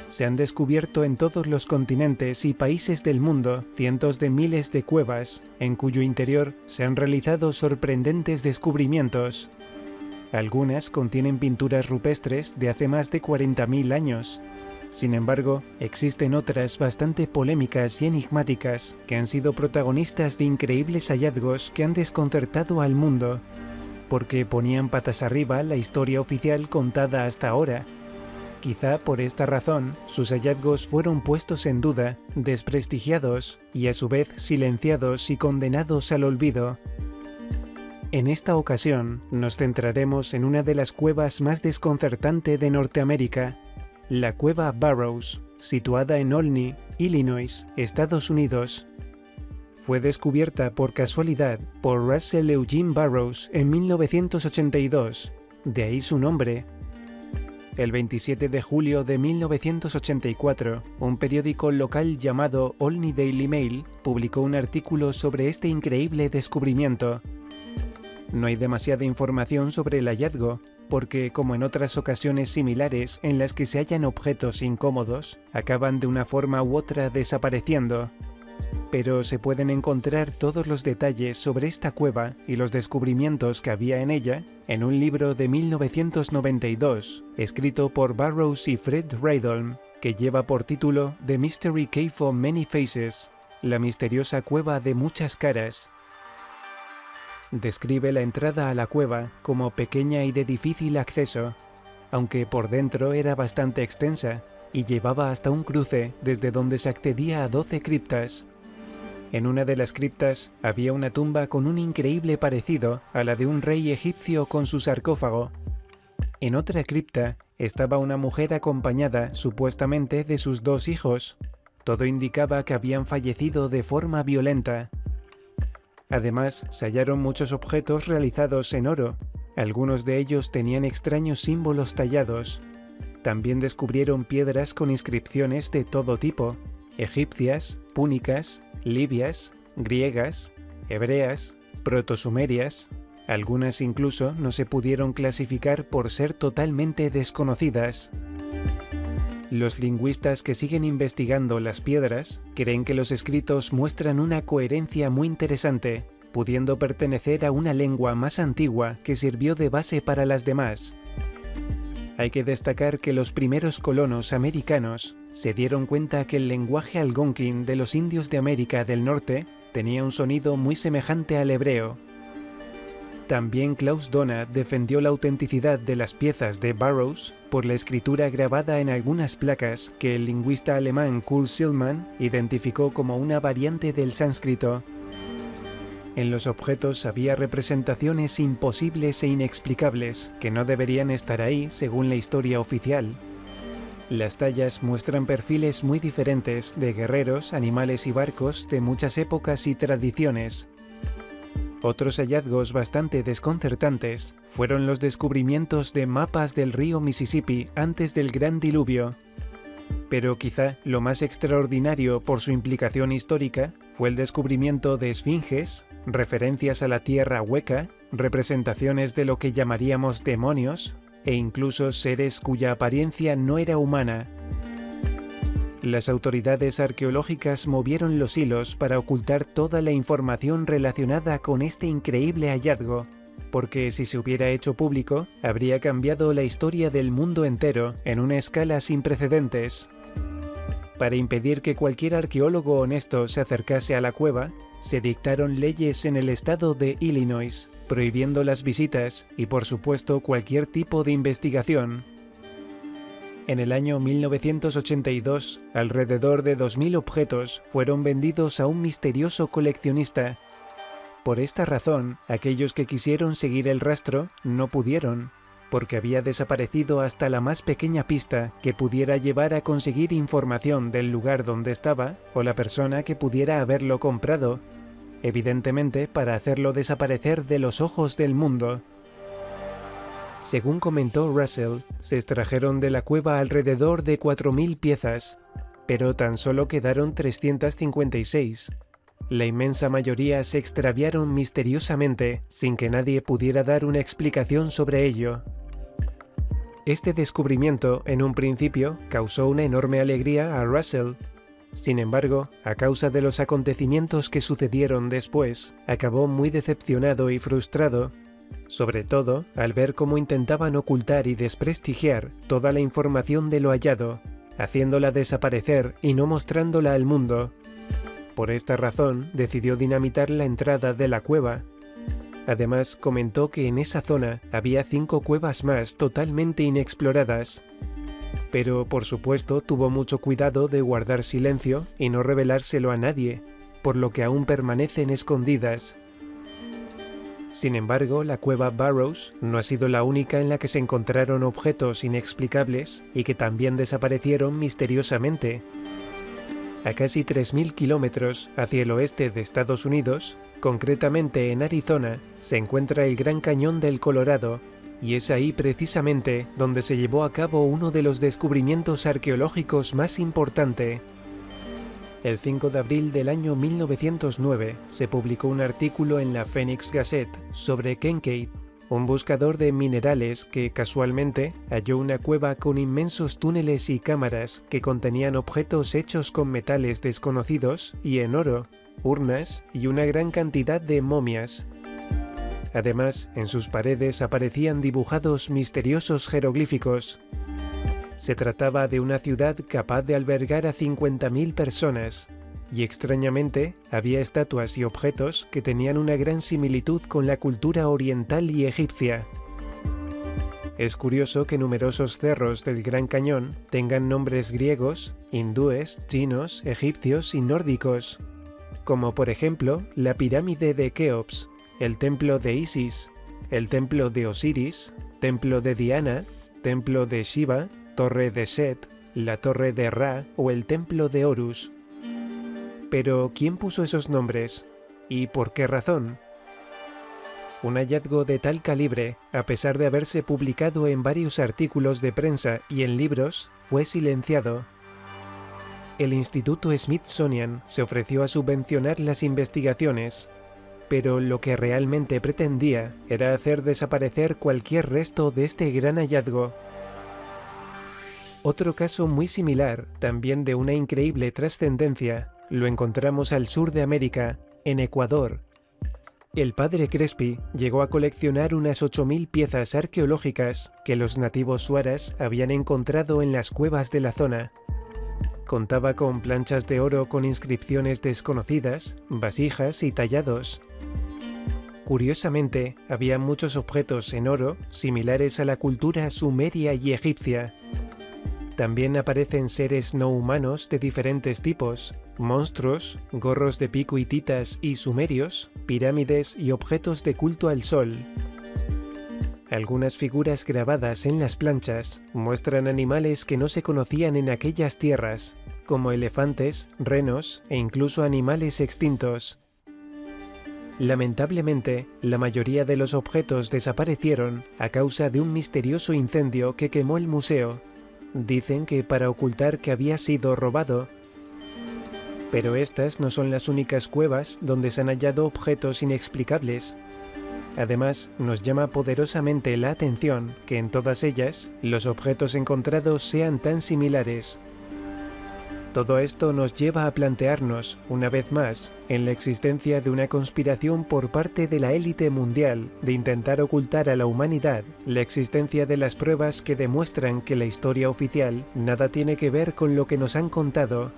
Se han descubierto en todos los continentes y países del mundo cientos de miles de cuevas, en cuyo interior se han realizado sorprendentes descubrimientos. Algunas contienen pinturas rupestres de hace más de 40.000 años. Sin embargo, existen otras bastante polémicas y enigmáticas que han sido protagonistas de increíbles hallazgos que han desconcertado al mundo, porque ponían patas arriba la historia oficial contada hasta ahora. Quizá por esta razón, sus hallazgos fueron puestos en duda, desprestigiados y a su vez silenciados y condenados al olvido. En esta ocasión, nos centraremos en una de las cuevas más desconcertantes de Norteamérica, la Cueva Burroughs, situada en Olney, Illinois, Estados Unidos. Fue descubierta por casualidad por Russell Eugene Burroughs en 1982, de ahí su nombre. El 27 de julio de 1984, un periódico local llamado Olney Daily Mail publicó un artículo sobre este increíble descubrimiento. No hay demasiada información sobre el hallazgo, porque, como en otras ocasiones similares en las que se hallan objetos incómodos, acaban de una forma u otra desapareciendo. Pero se pueden encontrar todos los detalles sobre esta cueva y los descubrimientos que había en ella en un libro de 1992, escrito por Burroughs y Fred Rydholm, que lleva por título The Mystery Cave of Many Faces, la misteriosa cueva de muchas caras. Describe la entrada a la cueva como pequeña y de difícil acceso, aunque por dentro era bastante extensa y llevaba hasta un cruce desde donde se accedía a 12 criptas. En una de las criptas había una tumba con un increíble parecido a la de un rey egipcio con su sarcófago. En otra cripta estaba una mujer acompañada supuestamente de sus 2 hijos. Todo indicaba que habían fallecido de forma violenta. Además, se hallaron muchos objetos realizados en oro. Algunos de ellos tenían extraños símbolos tallados. También descubrieron piedras con inscripciones de todo tipo: egipcias, púnicas, libias, griegas, hebreas, protosumerias. Algunas incluso no se pudieron clasificar por ser totalmente desconocidas. Los lingüistas que siguen investigando las piedras creen que los escritos muestran una coherencia muy interesante, pudiendo pertenecer a una lengua más antigua que sirvió de base para las demás. Hay que destacar que los primeros colonos americanos se dieron cuenta que el lenguaje algonquin de los indios de América del Norte tenía un sonido muy semejante al hebreo. También Klaus Donat defendió la autenticidad de las piezas de Burroughs por la escritura grabada en algunas placas que el lingüista alemán Kurt Schillmann identificó como una variante del sánscrito. En los objetos había representaciones imposibles e inexplicables que no deberían estar ahí según la historia oficial. Las tallas muestran perfiles muy diferentes de guerreros, animales y barcos de muchas épocas y tradiciones. Otros hallazgos bastante desconcertantes fueron los descubrimientos de mapas del río Mississippi antes del Gran Diluvio. Pero quizá lo más extraordinario por su implicación histórica fue el descubrimiento de esfinges, referencias a la tierra hueca, representaciones de lo que llamaríamos demonios, e incluso seres cuya apariencia no era humana. Las autoridades arqueológicas movieron los hilos para ocultar toda la información relacionada con este increíble hallazgo, porque si se hubiera hecho público, habría cambiado la historia del mundo entero en una escala sin precedentes. Para impedir que cualquier arqueólogo honesto se acercase a la cueva, se dictaron leyes en el estado de Illinois, prohibiendo las visitas y, por supuesto, cualquier tipo de investigación. En el año 1982, alrededor de 2.000 objetos fueron vendidos a un misterioso coleccionista. Por esta razón, aquellos que quisieron seguir el rastro no pudieron, porque había desaparecido hasta la más pequeña pista que pudiera llevar a conseguir información del lugar donde estaba o la persona que pudiera haberlo comprado, evidentemente para hacerlo desaparecer de los ojos del mundo. Según comentó Russell, se extrajeron de la cueva alrededor de 4.000 piezas, pero tan solo quedaron 356. La inmensa mayoría se extraviaron misteriosamente, sin que nadie pudiera dar una explicación sobre ello. Este descubrimiento, en un principio, causó una enorme alegría a Russell. Sin embargo, a causa de los acontecimientos que sucedieron después, acabó muy decepcionado y frustrado, sobre todo al ver cómo intentaban ocultar y desprestigiar toda la información de lo hallado, haciéndola desaparecer y no mostrándola al mundo. Por esta razón, decidió dinamitar la entrada de la cueva. Además, comentó que en esa zona había 5 cuevas más totalmente inexploradas. Pero, por supuesto, tuvo mucho cuidado de guardar silencio y no revelárselo a nadie, por lo que aún permanecen escondidas. Sin embargo, la cueva Burrows no ha sido la única en la que se encontraron objetos inexplicables y que también desaparecieron misteriosamente. A casi 3.000 kilómetros hacia el oeste de Estados Unidos, concretamente en Arizona, se encuentra el Gran Cañón del Colorado, y es ahí precisamente donde se llevó a cabo uno de los descubrimientos arqueológicos más importantes. El 5 de abril del año 1909 se publicó un artículo en la Phoenix Gazette sobre Kincaid, un buscador de minerales que casualmente halló una cueva con inmensos túneles y cámaras que contenían objetos hechos con metales desconocidos y en oro, urnas y una gran cantidad de momias. Además, en sus paredes aparecían dibujados misteriosos jeroglíficos. Se trataba de una ciudad capaz de albergar a 50.000 personas, y extrañamente había estatuas y objetos que tenían una gran similitud con la cultura oriental y egipcia. Es curioso que numerosos cerros del Gran Cañón tengan nombres griegos, hindúes, chinos, egipcios y nórdicos, como por ejemplo la pirámide de Keops, el templo de Isis, el templo de Osiris, templo de Diana, templo de Shiva, torre de Set, la torre de Ra o el templo de Horus. Pero, ¿quién puso esos nombres? ¿Y por qué razón? Un hallazgo de tal calibre, a pesar de haberse publicado en varios artículos de prensa y en libros, fue silenciado. El Instituto Smithsonian se ofreció a subvencionar las investigaciones, pero lo que realmente pretendía era hacer desaparecer cualquier resto de este gran hallazgo. Otro caso muy similar, también de una increíble trascendencia, lo encontramos al sur de América, en Ecuador. El padre Crespi llegó a coleccionar unas 8.000 piezas arqueológicas que los nativos suaras habían encontrado en las cuevas de la zona. Contaba con planchas de oro con inscripciones desconocidas, vasijas y tallados. Curiosamente, había muchos objetos en oro similares a la cultura sumeria y egipcia. También aparecen seres no humanos de diferentes tipos, monstruos, gorros de pico hititas y sumerios, pirámides y objetos de culto al sol. Algunas figuras grabadas en las planchas muestran animales que no se conocían en aquellas tierras, como elefantes, renos e incluso animales extintos. Lamentablemente, la mayoría de los objetos desaparecieron a causa de un misterioso incendio que quemó el museo. Dicen que para ocultar que había sido robado. Pero estas no son las únicas cuevas donde se han hallado objetos inexplicables. Además, nos llama poderosamente la atención que en todas ellas los objetos encontrados sean tan similares. Todo esto nos lleva a plantearnos, una vez más, en la existencia de una conspiración por parte de la élite mundial de intentar ocultar a la humanidad la existencia de las pruebas que demuestran que la historia oficial nada tiene que ver con lo que nos han contado.